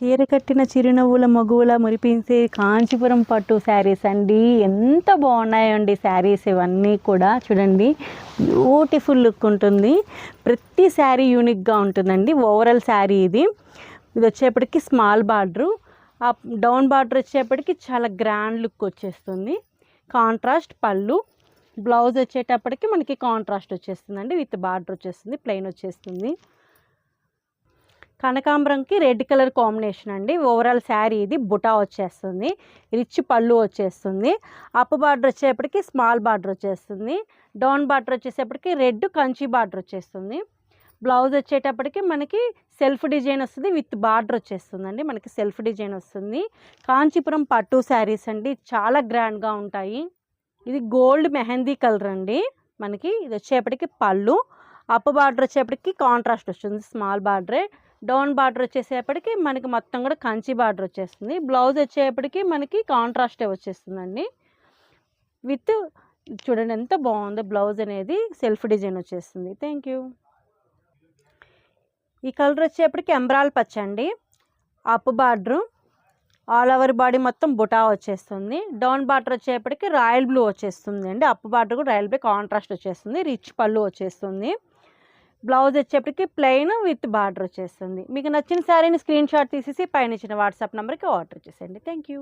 చీర కట్టిన చిరునవ్వుల మగువుల మురిపించే కాంచీపురం పట్టు శారీస్ అండి. ఎంత బాగున్నాయండి శారీస్ ఇవన్నీ కూడా. చూడండి, బ్యూటిఫుల్ లుక్ ఉంటుంది. ప్రతి శారీ యూనిక్గా ఉంటుందండి. ఓవరాల్ శారీ ఇది వచ్చేప్పటికి స్మాల్ బార్డరు, ఆ డౌన్ బార్డర్ వచ్చేప్పటికి చాలా గ్రాండ్ లుక్ వచ్చేస్తుంది. కాంట్రాస్ట్ పళ్ళు, బ్లౌజ్ వచ్చేటప్పటికి మనకి కాంట్రాస్ట్ వచ్చేస్తుందండి. విత్ బార్డర్ వచ్చేస్తుంది, ప్లెయిన్ వచ్చేస్తుంది. కనకాంబరంకి రెడ్ కలర్ కాంబినేషన్ అండి. ఓవరాల్ శారీ ఇది బుటా వచ్చేస్తుంది, రిచ్ పళ్ళు వచ్చేస్తుంది. అప్ బార్డర్ వచ్చేప్పటికి స్మాల్ బార్డర్ వచ్చేస్తుంది. డౌన్ బార్డర్ వచ్చేసేపటికి రెడ్ కంచి బార్డర్ వచ్చేస్తుంది. బ్లౌజ్ వచ్చేటప్పటికి మనకి సెల్ఫ్ డిజైన్ వస్తుంది, విత్ బార్డర్ వచ్చేస్తుందండి. మనకి సెల్ఫ్ డిజైన్ వస్తుంది. కాంచీపురం పట్టు శారీస్ అండి, చాలా గ్రాండ్గా ఉంటాయి. ఇది గోల్డ్ మెహందీ కలర్ అండి. మనకి ఇది వచ్చేప్పటికి పళ్ళు, అప్ బార్డర్ వచ్చేప్పటికి కాంట్రాస్ట్ వస్తుంది, స్మాల్ బార్డరే. డౌన్ బార్డర్ వచ్చేసేపటికి మనకి మొత్తం కూడా కంచి బార్డర్ వచ్చేస్తుంది. బ్లౌజ్ వచ్చేప్పటికి మనకి కాంట్రాస్టే వచ్చేస్తుందండి. విత్ చూడండి ఎంత బాగుందో బ్లౌజ్ అనేది, సెల్ఫ్ డిజైన్ వచ్చేస్తుంది. Thank you. ఈ కలర్ వచ్చేప్పటికి ఎంబ్రాల్ పచ్చ అండి. Up border, all over body మొత్తం బుటా వచ్చేస్తుంది. డౌన్ బార్డర్ వచ్చేప్పటికి రాయల్ బ్లూ వచ్చేస్తుంది అండి. అప్ బార్డర్ కూడా రాయల్ బ్లూ కాంట్రాస్ట్ వచ్చేస్తుంది. రిచ్ పళ్ళు వచ్చేస్తుంది. బ్లౌజ్ వచ్చేప్పటికి ప్లెయిన్ విత్ బార్డర్ వచ్చేస్తుంది. మీకు నచ్చిన శారీని స్క్రీన్ షాట్ తీసేసి పైన ఇచ్చిన వాట్సాప్ నెంబర్కి ఆర్డర్ చేసేయండి. Thank you.